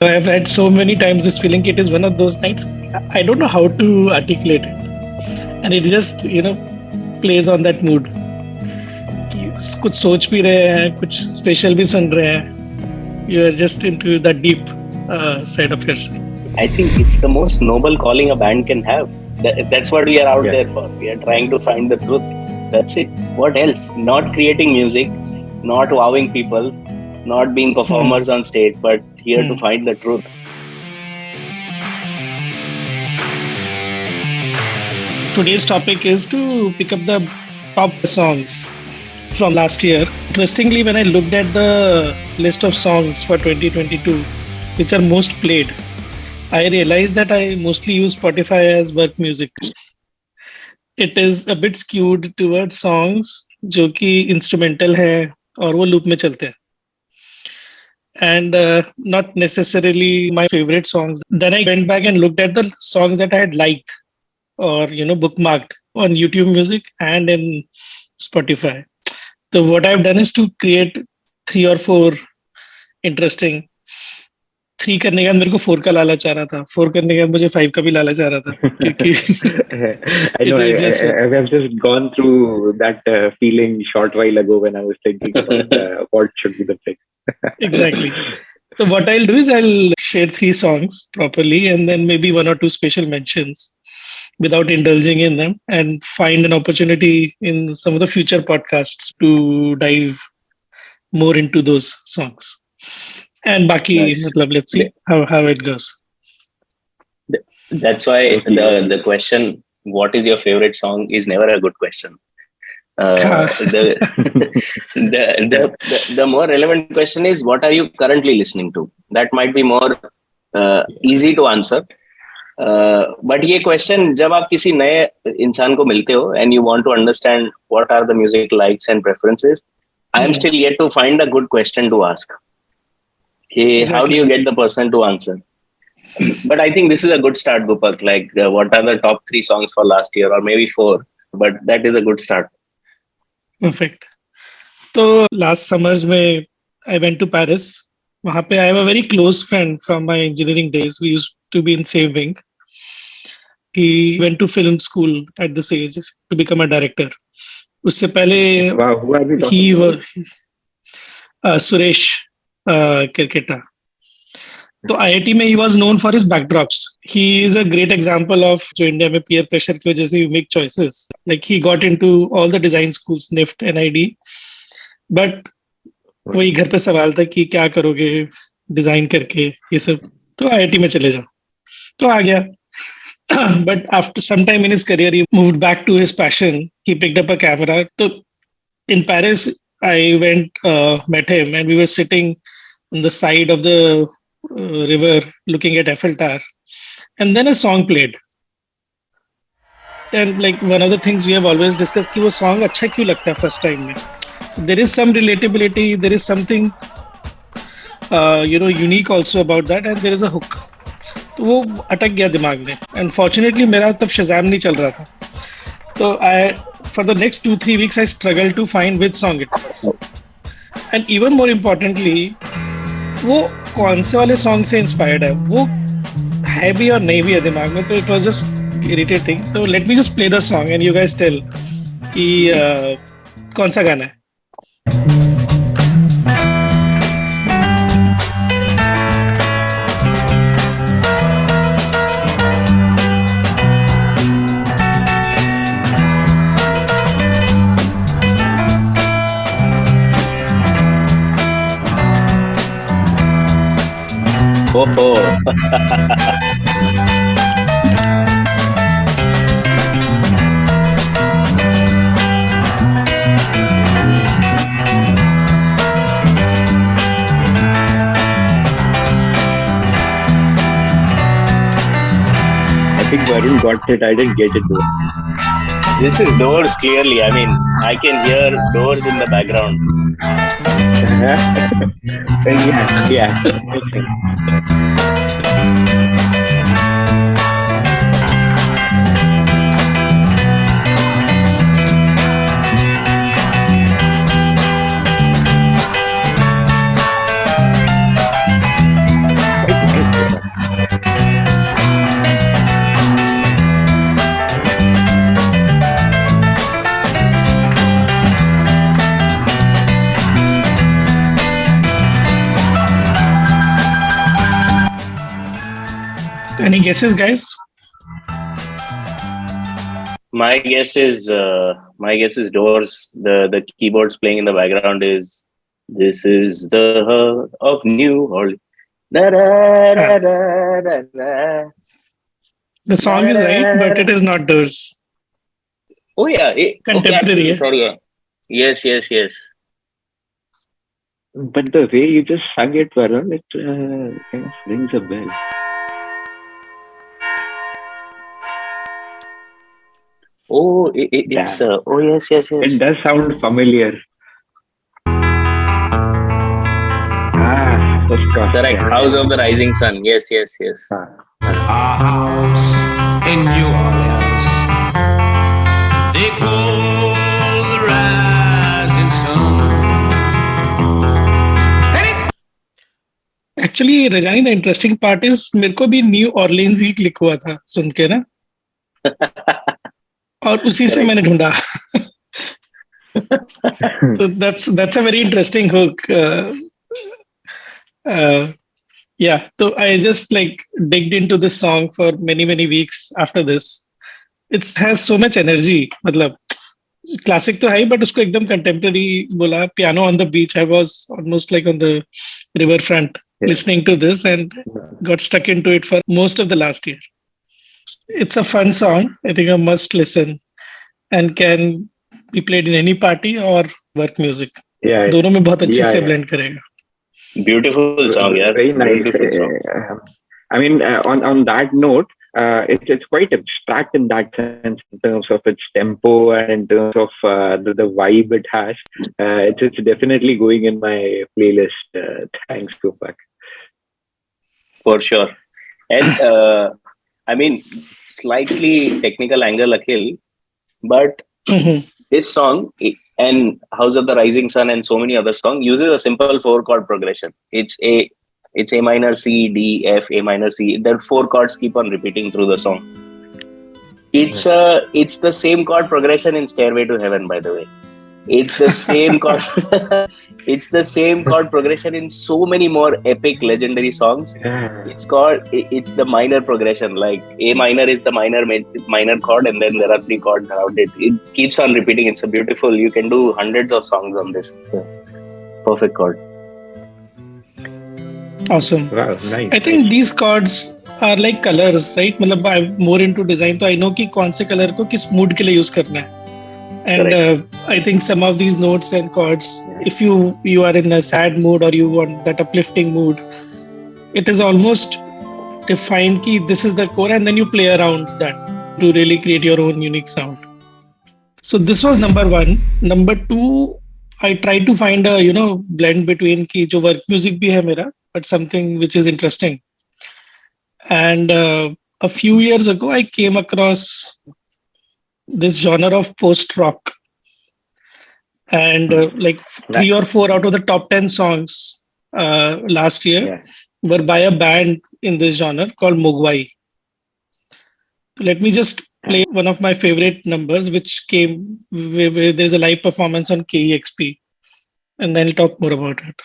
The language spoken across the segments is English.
I've had so many times this feeling. It is one of those nights. I don't know how to articulate it, and it just plays on that mood. कि कुछ सोच भी रहे हैं, कुछ special भी सुन रहे हैं. You are just into that deep side of yourself. I think it's the most noble calling a band can have. That's what we are out there for. We are trying to find the truth. That's it. What else? Not creating music, not wowing people, not being performers on stage, but here to find the truth. Today's topic is to pick up the top songs from last year. Interestingly, when I looked at the list of songs for 2022, which are most played, I realized that I mostly use Spotify as work music. It is a bit skewed towards songs जो कि instrumental है और वो loop में चलते हैं. And not necessarily my favorite songs. Then I went back and looked at the songs that I had liked or bookmarked on YouTube Music and in Spotify. So what I've done is to create 3 or 4 interesting. 3 करने के बाद मेरे को 4 का लालच आ रहा था. 4 करने के बाद मुझे 5 का भी लालच आ रहा था. क्योंकि I know. I've just gone through that feeling short while ago when I was thinking about what should be the pick. Exactly. So what I'll do is I'll share 3 songs properly and then maybe 1 or 2 special mentions without indulging in them, and find an opportunity in some of the future podcasts to dive more into those songs. And baki, Nice. let's see how it goes. That's why the question, what is your favorite song, is never a good question. The more relevant question is, what are you currently listening to? That might be more easy to answer. But ये question, जब आप किसी नए इंसान को मिलते हो and you want to understand what are the music likes and preferences, I am still yet to find a good question to ask. Hey, how do you get the person to answer? But I think this is a good start, Gupak. Like, what are the top 3 songs for last year, or maybe 4? But that is a good start. Perfect. So last summers में I went to Paris. वहाँ पे I have a very close friend from my engineering days. We used to be in same wing. He went to film school at this age to become a director. उससे पहले Wow, who are we talking he about? Suresh Kirketa. तो IIT में he was known for his backdrops. He is a great example of जो India में peer pressure की वजह से you make choices. Like he got into all the design schools, NIFT, NID. But वही घर पे सवाल था कि क्या करोगे डिजाइन करके ये सब. तो IIT में चले जाओ. तो आ गया. But after some time in his career, he moved back to his passion. He picked up a camera. So in Paris, I went, met him, and we were sitting on the side of the river looking at Eiffel Tower. And then a song played. And like one of the things we have always discussed, कि वो song अच्छा क्यों लगता है first time में. So there is some relatability, there is something unique also about that, and there is a hook. तो वो अटक गया दिमाग में. Unfortunately मेरा तब Shazam नहीं चल रहा था. तो for the next 2-3 weeks I struggled to find which song it was. And even more importantly, वो कौन से वाले सॉन्ग से इंस्पायर्ड है, वो है भी और नहीं भी है दिमाग में. तो इट वाज जस्ट इरिटेटिंग. तो let me just play the song and you guys tell कि कौन सा गाना है. Oh. I think Varun got it. I didn't get it though. This is Doors, clearly. I mean, I can hear Doors in the background. Yeah. Okay. Any guesses, guys? My guess is Doors. The keyboards playing in the background is "This is the heart of New Orleans." Da, da, da, da, da, da. The song is right, but it is not Doors. Oh yeah, okay. Contemporary. Actually, sorry. Yes. But the way you just sung it, Varun, it kind of rings a bell. Oh, it's oh yes. It does sound familiar. Scott. Correct. House of the Rising Sun. Yes. Our house in New Orleans, they call the rising sun. Actually, Rajani, the interesting part is मेरे को भी new Orleans ही click हुआ था सुन के ना और उसी से मैंने ढूंढा so that's a very interesting hook. Yeah, so I just like digged into this song for many weeks after this. It has so much energy. मतलब classic तो है but उसको एकदम contemporary बोला. Piano on the beach. I was almost like on the riverfront listening to this and got stuck into it for most of the last year. It's a fun song. I think a must listen and can be played in any party or work music. Yeah, दोनों में बहुत अच्छे से blend करेगा. Beautiful song, yeah. Very nice. Beautiful song. I mean, on that note, it's quite abstract in that sense in terms of its tempo and in terms of the vibe it has. It's definitely going in my playlist. Thanks, Gopak. For sure. And I mean, slightly technical angle, Akhil, but this song and House of the Rising Sun and so many other songs uses a simple 4-chord progression. It's A minor, C, D, F, A minor, C. The 4 chords keep on repeating through the song. It's the same chord progression in Stairway to Heaven, by the way. It's the same chord. It's the same chord progression in so many more epic, legendary songs. It's the minor progression. Like A minor is the minor chord, and then there are 3 chords around it. It keeps on repeating. It's a beautiful. You can do hundreds of songs on this. It's a perfect chord. Awesome. Wow, nice. I think these chords are like colors, right? मतलब I'm more into design, so I know कि कौन से color को किस mood के लिए use करना है. And I think some of these notes and chords, if you are in a sad mood or you want that uplifting mood, it is almost defined कि this is the core, and then you play around that to really create your own unique sound. So this was number 1. Number 2, I tried to find a blend between कि जो work music भी है मेरा, but something which is interesting. And a few years ago, I came across this genre of post-rock. And like 3 or 4 out of the top 10 songs last year were by a band in this genre called Mogwai. Let me just play one of my favorite numbers, which came where there's a live performance on KEXP. And then I'll talk more about it.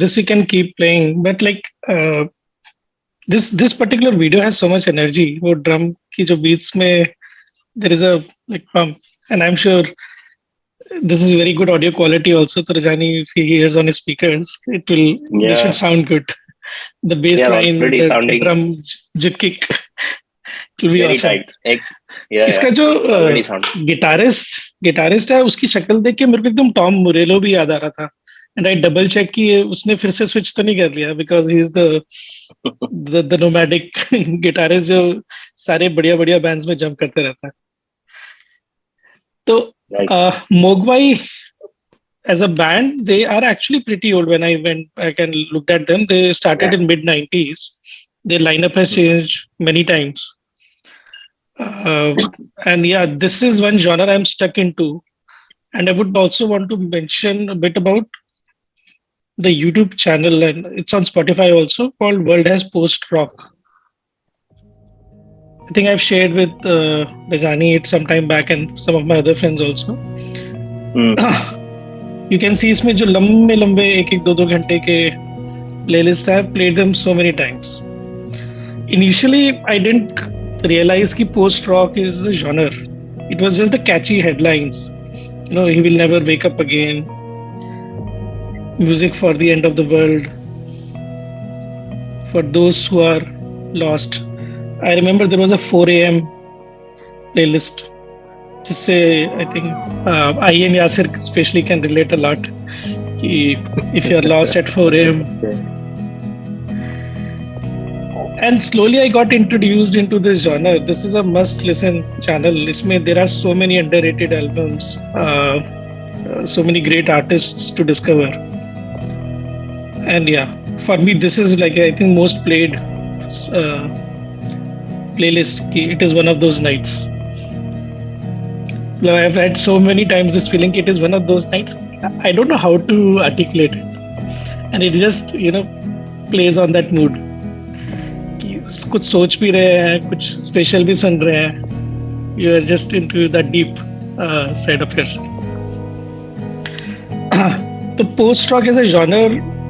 this we can keep playing, but like this particular video has so much energy. वो drum की जो beats में there is a like pump, and I'm sure this is very good audio quality also. So Rajani, if he hears on his speakers, they should sound good. The bass Yeah, line, already the sounding drum jig kick, it will be very awesome. tight. Yeah, इसका it's जो already sounding. Guitarist है, उसकी शक्ल देख के मेरे को एकदम टॉम मोरेलो भी याद आ रहा था. एंड आई डबल चेक कि उसने फिर से स्विच तो नहीं कर लिया, because he is the nomadic guitarist जो सारे बढ़िया बढ़िया बैंड्स में जंप करते रहता है. तो Mogwai as a band, they are actually pretty old. When I went back and looked at them, they started in mid 90s. Their lineup has changed many times. And yeah, this is one genre I'm stuck into. And I would also want to mention a bit about the YouTube channel, and it's on Spotify also, called Worldhaspostrock. I think I've shared with Rajani it some time back and some of my other friends also. You can see इसमें जो लंबे एक दो घंटे के playlists have played them so many times. Initially, I didn't realize कि post rock is the genre. It was just the catchy headlines. You know, he will never wake up again. Music for the end of the world. For those who are lost. I remember there was a 4 a.m. playlist. जिससे I think I and Yasir especially can relate a lot. If you are lost at 4 a.m. And slowly I got introduced into this genre. This is a must-listen channel. इसमें there are so many underrated albums, so many great artists to discover. And yeah, for me this is like I think most played playlist. It is one of those nights. I've had so many times this feeling. It is one of those nights. I don't know how to articulate it, and it just plays on that mood. कुछ सोच भी रहे हैं, कुछ special भी सुन रहे हैं. You are just into that deep side of yourself. The post rock as a genre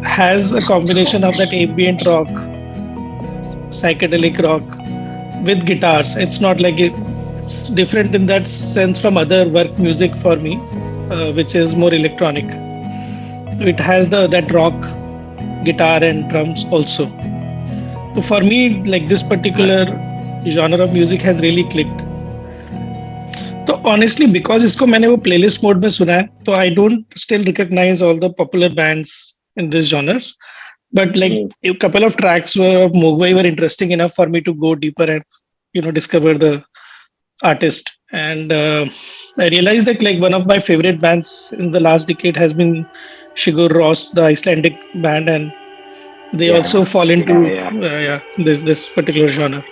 has a combination of that ambient rock, psychedelic rock with guitars. It's not like it's different in that sense from other work music for me, which is more electronic. It has that rock guitar and drums also. So for me, like this particular genre of music has really clicked. So honestly, because इसको मैंने वो playlist mode में सुना है, तो I don't still recognize all the popular bands in this genres. But like a couple of tracks of Mogwai were interesting enough for me to go deeper and discover the artist. And I realized that like one of my favorite bands in the last decade has been Sigur Ros, the Icelandic band, and they also fall into this particular genre.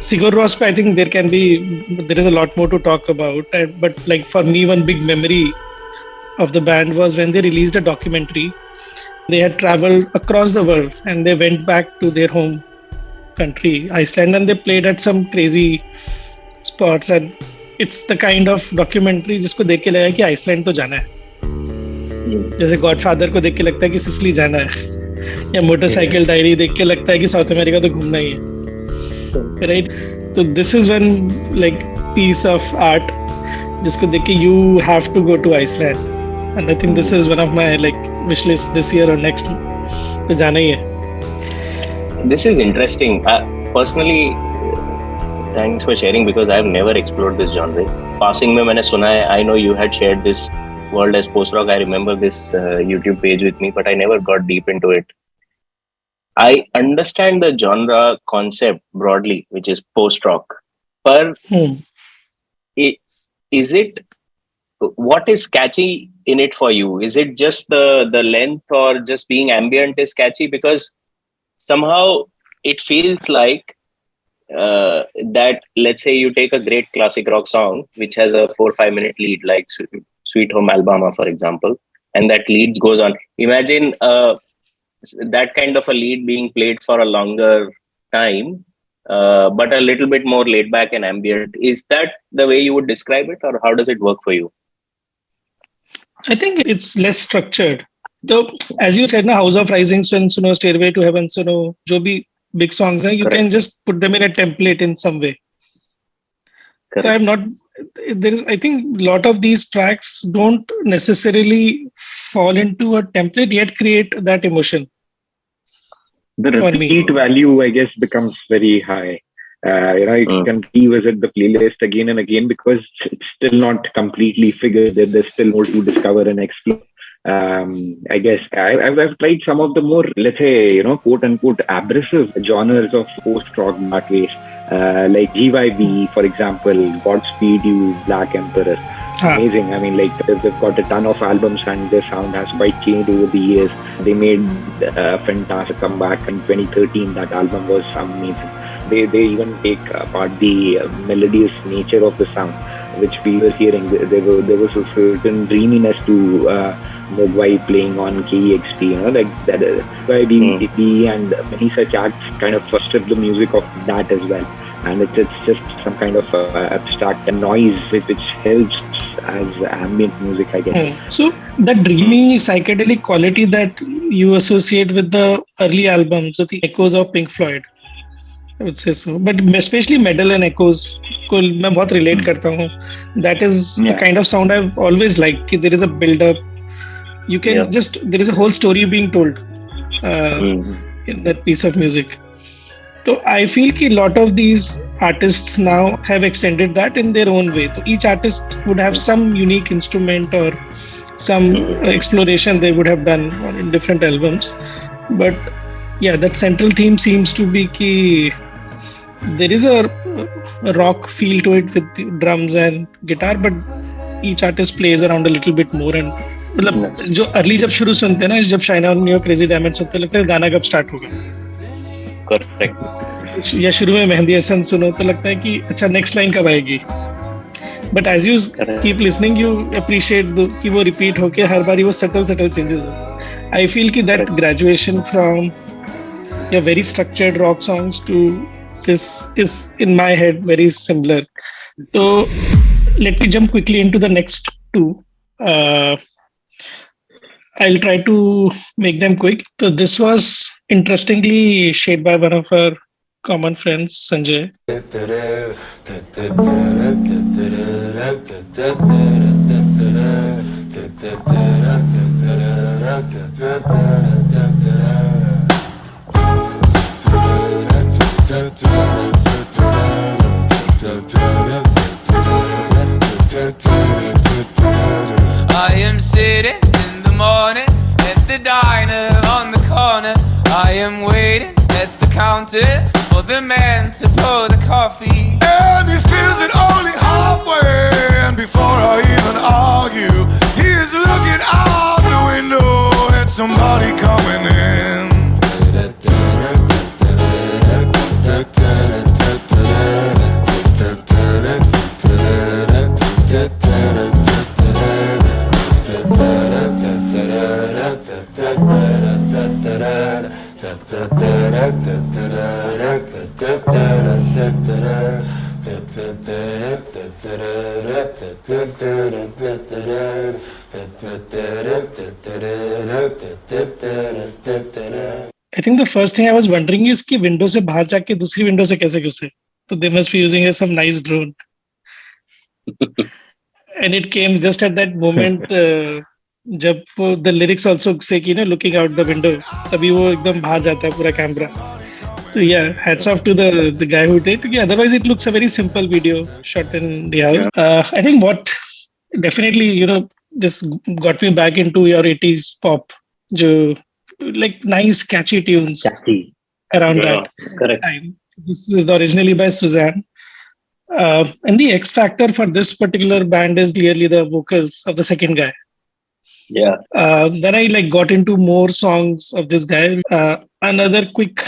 Sigur Ros, I think there is a lot more to talk about. But like for me, one big memory of the band was when they released a documentary. They had traveled across the world and they went back to their home country, Iceland, and they played at some crazy spots. And it's the kind of documentary जिसको देख के लगा कि Iceland तो जाना है. जैसे godfather को देख के लगता है कि सिसिली जाना है, या मोटरसाइकिल डायरी देख के लगता है कि साउथ अमेरिका तो घूमना ही है, राइट? तो this is one like piece of art जिसको देख के you have to go to Iceland. And I think this is one of my like wish list this year और नेक्स्ट, तो जाना ही है. This is interesting. Personally, thanks for sharing because I've never explored this genre. Passing में मैंने सुना है. I know you had shared this Worldhaspostrock. I remember this YouTube page with me, but I never got deep into it. I understand the genre concept broadly, which is post-rock. But is it? What is catchy in it for you? Is it just the length, or just being ambient is catchy? Because somehow it feels like that, let's say you take a great classic rock song which has a 4 or 5 minute lead, like Sweet Home Alabama, for example, and that lead goes on. Imagine that kind of a lead being played for a longer time, but a little bit more laid back and ambient. Is that the way you would describe it, or how does it work for you? I think it's less structured. So as you said, na House of Rising Sun, suno, Stairway to Heaven, suno, jo bhi big songs hain, you Correct. can just put them in a template in some way. So Correct. I'm not. There is, I think, a lot of these tracks don't necessarily fall into a template yet create that emotion The for me. repeat value, I guess, becomes very high. You can revisit the playlist again and again because it's still not completely figured. There's still more to discover and explore. I guess I've tried some of the more, let's say, quote unquote, abrasive genres of post-rock that ways. Like GYB, for example, Godspeed You, Black Emperor. Amazing. I mean, like, they've got a ton of albums and their sound has quite changed over the years. They made a fantastic comeback in 2013. That album was amazing. They even take apart the melodious nature of the sound, which we were hearing. There was a certain dreaminess to Mogwai playing on KEXP, like that. YB and many such acts kind of fostered the music of that as well. And it's just some kind of abstract noise which helps as ambient music, I guess. So that dreamy psychedelic quality that you associate with the early albums, so the echoes of Pink Floyd, I would say so. But especially Metal and Echoes, को मैं बहुत relate करता हूँ. That is the kind of sound I've always liked. कि there is a build-up. You can there is a whole story being told in that piece of music. So I feel that a lot of these artists now have extended that in their own way. So each artist would have some unique instrument or some exploration they would have done in different albums. But yeah, that central theme seems to be that there is a rock feel to it with the drums and guitar, but each artist plays around a little bit more. And मतलब जो early जब शुरू सुनते हैं ना, जब Shine On Me और Crazy Diamond सुनते लगता है गाना कब स्टार्ट होगा. Correct. या शुरू में मेहंदी हसन सुनो तो लगता है कि अच्छा नेक्स्ट लाइन कब आएगी. But as you keep listening you appreciate कि वो रिपीट होके हर बारी वो सटल चेंजेस हो. आई फील कि दैट ग्रेजुएशन फ्रॉम या very structured rock songs to this is in my head very similar. तो let me jump quickly into the next two. I'll try to make them quick. So this was interestingly shared by one of our common friends, Sanjay. I am sitting morning at the diner on the corner. I am waiting at the counter for the man to pour the coffee. And he feels it only halfway. And before I even argue, he is looking out the window at somebody coming in. I think the first thing I was wondering is कि window से बाहर जाके दूसरी window से कैसे घुसे. So they must be using some nice drone. And it came just at that moment जब the lyrics also say कि looking out the window, तभी वो एकदम बाहर जाता है पूरा camera. So yeah, hats off to the guy who did. Yeah, otherwise it looks a very simple video shot in the house. I think what definitely this got me back into your 80s pop, jo, like nice catchy tunes around that time. This is originally by Suzanne. And the X factor for this particular band is clearly the vocals of the second guy. Yeah. Then I got into more songs of this guy. Another quick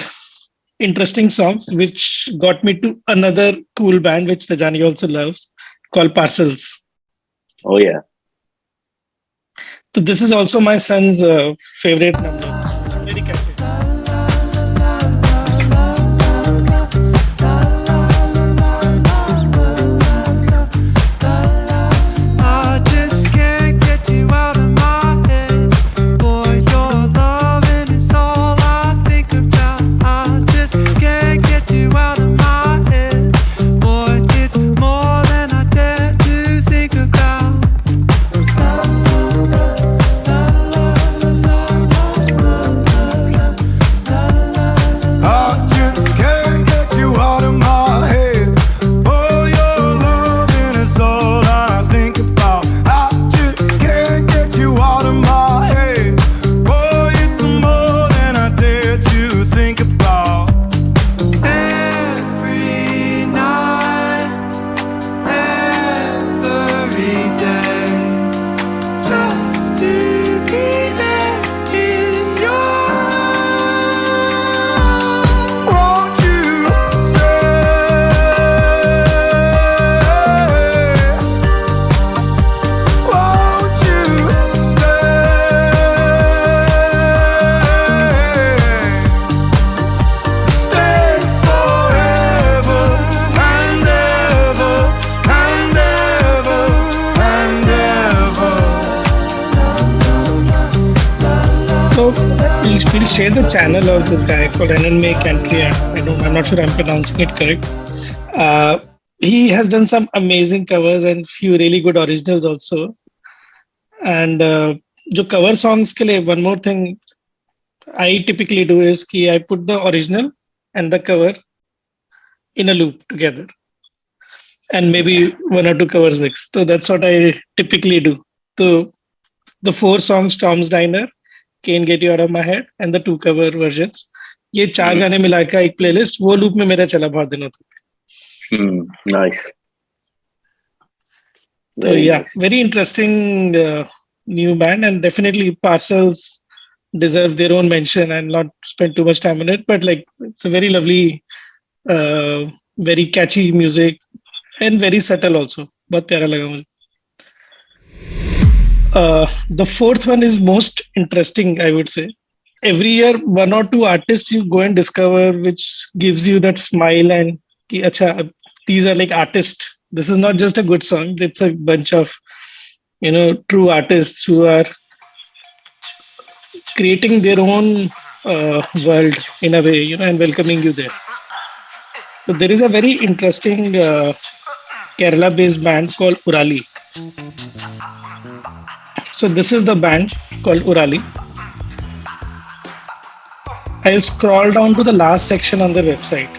interesting songs which got me to another cool band which Rajani also loves called Parcels. Oh yeah. So this is also my son's favorite number. Very catchy. I just can't get you out of my head. Boy, I'll share the channel of this guy called AnnenMayKantereit. I'm not sure I'm pronouncing it correct. He has done some amazing covers and few really good originals also. And जो cover songs के लिए, one more thing I typically do is कि I put the original and the cover in a loop together, and maybe one or two covers mixed. So that's what I typically do. So the 4 songs, Tom's Diner, Can't Get You Out of My Head, and the 2 cover versions. ये 4 गाने मिला के एक playlist वो loop में मेरा चला बहुत दिनों तक. Nice. So yeah, very interesting new band, and definitely Parcels deserve their own mention and not spend too much time on it. But like, it's a very lovely, very catchy music and very subtle also. बहुत प्यारा लगा मुझे. The 4th one is most interesting, I would say. Every year, 1 or 2 artists you go and discover, which gives you that smile and ki, acha, these are like artists. This is not just a good song. It's a bunch of, true artists who are creating their own world in a way, and welcoming you there. So there is a very interesting Kerala-based band called Oorali. So this is the band called Oorali. I'll scroll down to the last section on their website.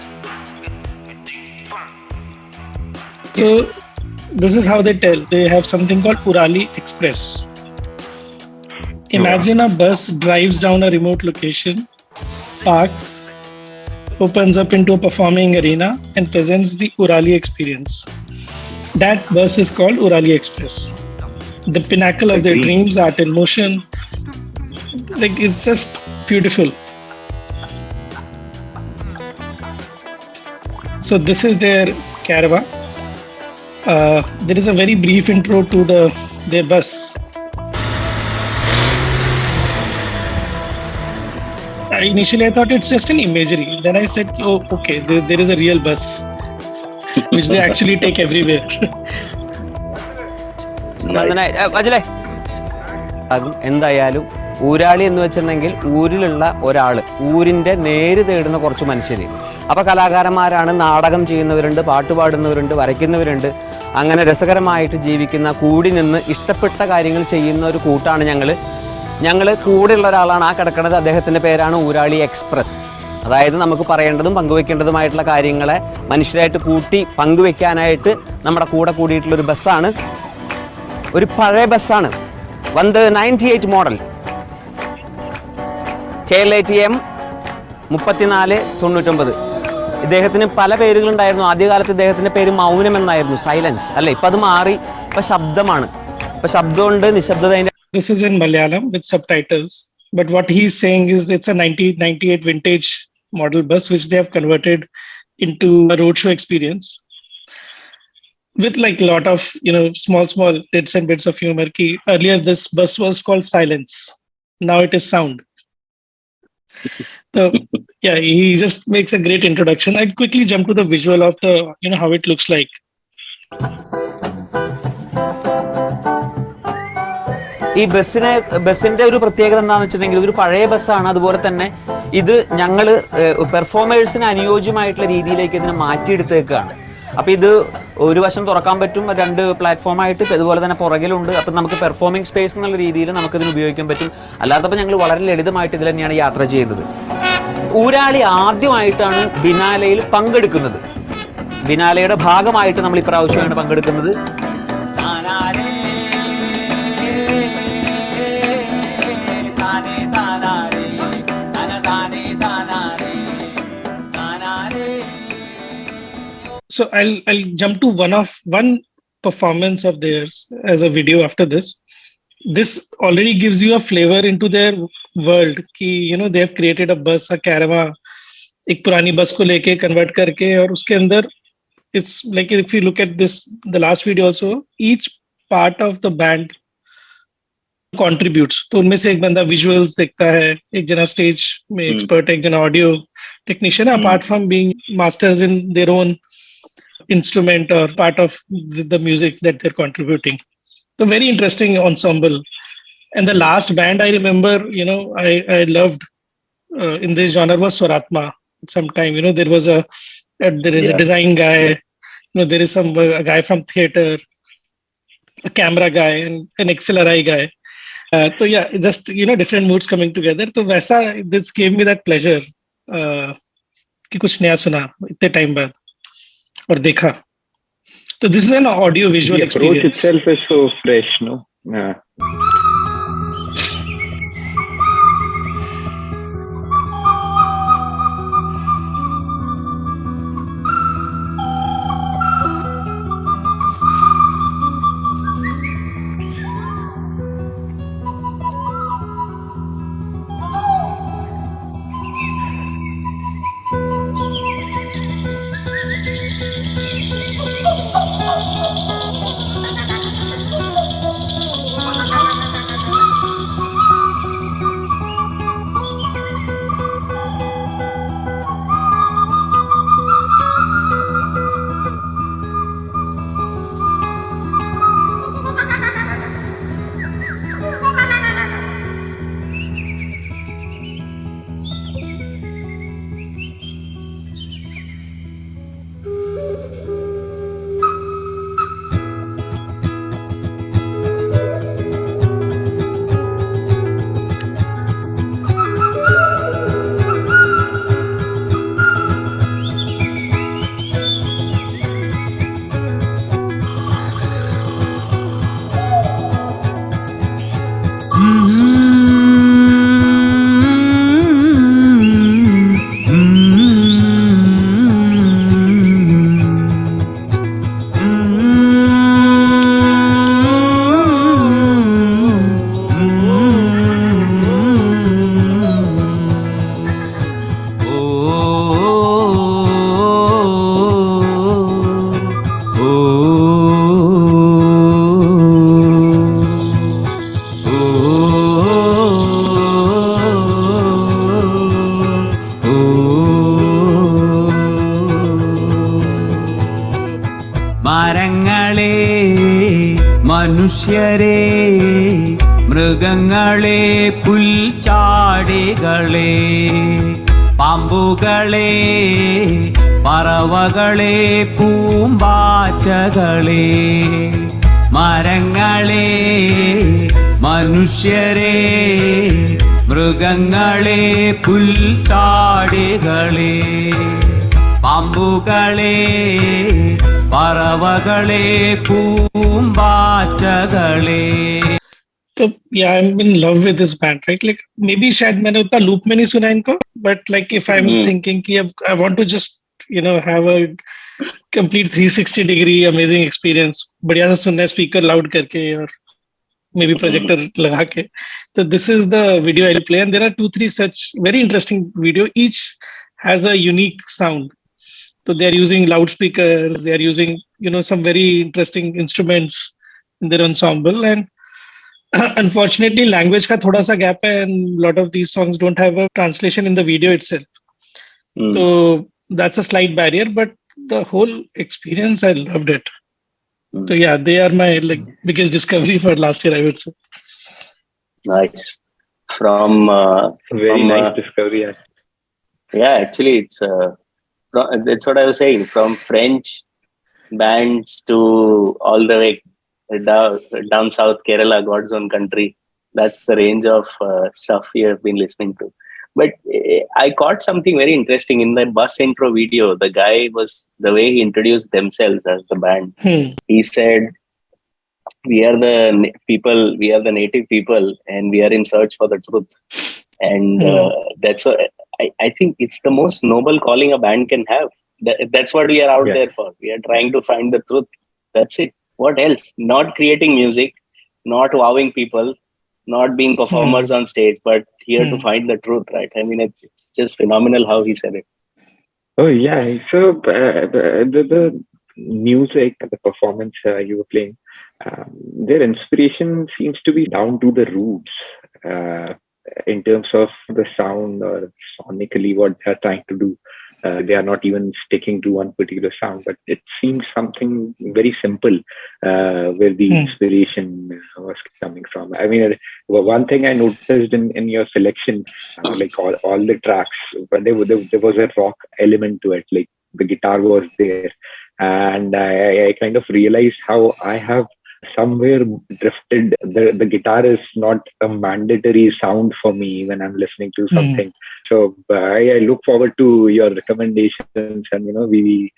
So this is how they tell. They have something called Oorali Express. Imagine a bus drives down a remote location, parks, opens up into a performing arena, and presents the Oorali experience. That bus is called Oorali Express. The pinnacle of their dreams, art in motion. Like, it's just beautiful. So this is their caravan. There is a very brief intro to their bus. Initially, I thought it's just an imagery. Then I said, oh, okay, there is a real bus, which they actually take everywhere. എന്തായാലും ഊരാളി എന്ന് വെച്ചിട്ടുണ്ടെങ്കിൽ ഊരിലുള്ള ഒരാൾ, ഊരിൻ്റെ നേര് തേടുന്ന കുറച്ച് മനുഷ്യർ. അപ്പോൾ കലാകാരന്മാരാണ്, നാടകം ചെയ്യുന്നവരുണ്ട്, പാട്ട് പാടുന്നവരുണ്ട്, വരയ്ക്കുന്നവരുണ്ട്. അങ്ങനെ രസകരമായിട്ട് ജീവിക്കുന്ന, കൂടി നിന്ന് ഇഷ്ടപ്പെട്ട കാര്യങ്ങൾ ചെയ്യുന്ന ഒരു കൂട്ടാണ് ഞങ്ങൾ കൂടെയുള്ള ഒരാളാണ് ആ കിടക്കുന്നത്. അദ്ദേഹത്തിൻ്റെ പേരാണ് ഊരാളി എക്സ്പ്രസ്. അതായത് നമുക്ക് പറയേണ്ടതും പങ്കുവെക്കേണ്ടതുമായിട്ടുള്ള കാര്യങ്ങളെ മനുഷ്യരായിട്ട് കൂട്ടി പങ്കുവെക്കാനായിട്ട് നമ്മുടെ കൂടെ കൂടിയിട്ടുള്ളൊരു ബസ്സാണ്. ഒരു പഴയ ബസ്സാണ്. 98 മോഡൽ KLATM 3499. ഇദ്ദേഹത്തിന് പല പേരുകളുണ്ടായിരുന്നു. ആദ്യകാലത്ത് ഇദ്ദേഹത്തിൻ്റെ പേര് മൗനം എന്നായിരുന്നു, സൈലൻസ് അല്ലേ. ഇപ്പം അത് മാറി, ഇപ്പം ശബ്ദമാണ്. ഇപ്പം ശബ്ദമുണ്ട്, നിശബ്ദത. This is in Malayalam with subtitles. But what he's saying is it's a 1998 vintage model bus, which they have converted into a roadshow experience with like a lot of, small bits and bits of humor. Earlier, this bus was called Silence. Now it is Sound. So yeah, he just makes a great introduction. I'd quickly jump to the visual of the, how it looks like. ഈ ബസ്സിൻ്റെ ഒരു പ്രത്യേകത എന്താണെന്ന് വെച്ചിട്ടുണ്ടെങ്കിൽ, ഇതൊരു പഴയ ബസ്സാണ്. അതുപോലെ തന്നെ ഇത് ഞങ്ങൾ പെർഫോമേഴ്സിന് അനുയോജ്യമായിട്ടുള്ള രീതിയിലേക്ക് ഇതിനെ മാറ്റിയെടുത്തേക്കാണ്. അപ്പോൾ ഇത് ഒരു വശം തുറക്കാൻ പറ്റും, 2 പ്ലാറ്റ്ഫോമായിട്ട്. ഇതുപോലെ തന്നെ പുറകിലുണ്ട്. അപ്പം നമുക്ക് പെർഫോമിംഗ് സ്പേസ് എന്നുള്ള രീതിയിൽ നമുക്കിതിന് ഉപയോഗിക്കാൻ പറ്റും. അല്ലാത്തപ്പോൾ ഞങ്ങൾ വളരെ ലളിതമായിട്ട് ഇതിൽ തന്നെയാണ് യാത്ര ചെയ്യുന്നത്. ഊരാളി ആദ്യമായിട്ടാണ് ബിനാലയിൽ പങ്കെടുക്കുന്നത്. ബിനാലയുടെ ഭാഗമായിട്ട് നമ്മൾ ഇപ്രാവശ്യമാണ് പങ്കെടുക്കുന്നത്. So I'll jump to one performance of theirs as a video after this. This already gives you a flavor into their world. Ki, they have created a bus, a caravan, एक पुरानी बस को लेके कन्वर्ट करके, और उसके अंदर it's like, if you look at this, the last video also, each part of the band contributes. तो उनमें से एक बंदा visuals देखता है, एक जना stage में expert, एक जना audio technician, apart from being masters in their own instrument or part of the music that they're contributing. So very interesting ensemble. And the last band I remember, I loved in this genre was Swaratma. Sometime, there was there is a design guy, there is a guy from theater, a camera guy, and an XLRI guy. So yeah, just different moods coming together. So वैसा this gave me that pleasure कि कुछ नया सुना इतने time बाद और देखा. So this is an audio visual The approach experience. itself is so fresh, no? Yeah. മനുഷ്യരെ മൃഗങ്ങളെ പുൽച്ചാടികളെ പാമ്പുകളെ പറവകളെ പൂമ്പാറ്റകളെ മരങ്ങളെ മനുഷ്യരെ മൃഗങ്ങളെ പുൽച്ചാടികളെ പാമ്പുകളെ പറവകളെ പൂമ്പാറ്റകളെ. So yeah, I'm in love with this band, right? Like maybe शायद मैंने उतना loop में नहीं सुना इनको, but like if I'm thinking कि अब I want to just have a complete 360-degree amazing experience, बढ़िया से सुनना है speaker loud करके और maybe projector लगा के. So this is the video I'll play, and there are 2-3 such very interesting video. Each has a unique sound. So they are using loudspeakers, they are using some very interesting instruments in their ensemble, and unfortunately language ka thoda sa gap hai, and a lot of these songs don't have a translation in the video itself. So that's a slight barrier, but the whole experience, I loved it. So yeah, they are my biggest discovery for last year, I would say. Nice. From Very nice discovery. Yeah, actually that's what I was saying. From French bands to all the way down south Kerala, God's own country. That's the range of stuff we have been listening to. But I caught something very interesting in the bus intro video. The guy the way he introduced themselves as the band. He said, we are the people, we are the native people, and we are in search for the truth. And that's I think it's the most noble calling a band can have. That's what we are out there for. We are trying to find the truth. That's it. What else? Not creating music, not wowing people, not being performers on stage, but here to find the truth, right? I mean, it's just phenomenal how he said it. Oh yeah. So the music, the performance you were playing, their inspiration seems to be down to the roots. In terms of the sound or sonically what they're trying to do. They are not even sticking to one particular sound, but it seems something very simple where the inspiration was coming from. I mean, one thing I noticed in your selection, like all the tracks, but there was a rock element to it. Like the guitar was there, and I kind of realized how I have somewhere drifted. The guitar is not a mandatory sound for me when I'm listening to something. So I look forward to your recommendations, and we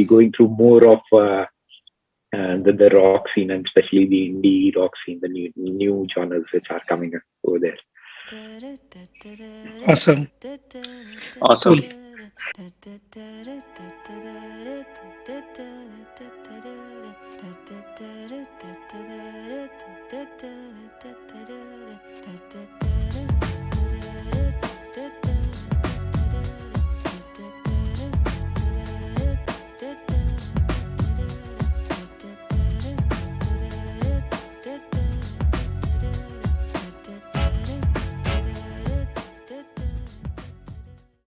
going through more of the rock scene, and especially the indie rock scene, the new genres which are coming up over there. Awesome. Awesome. Cool.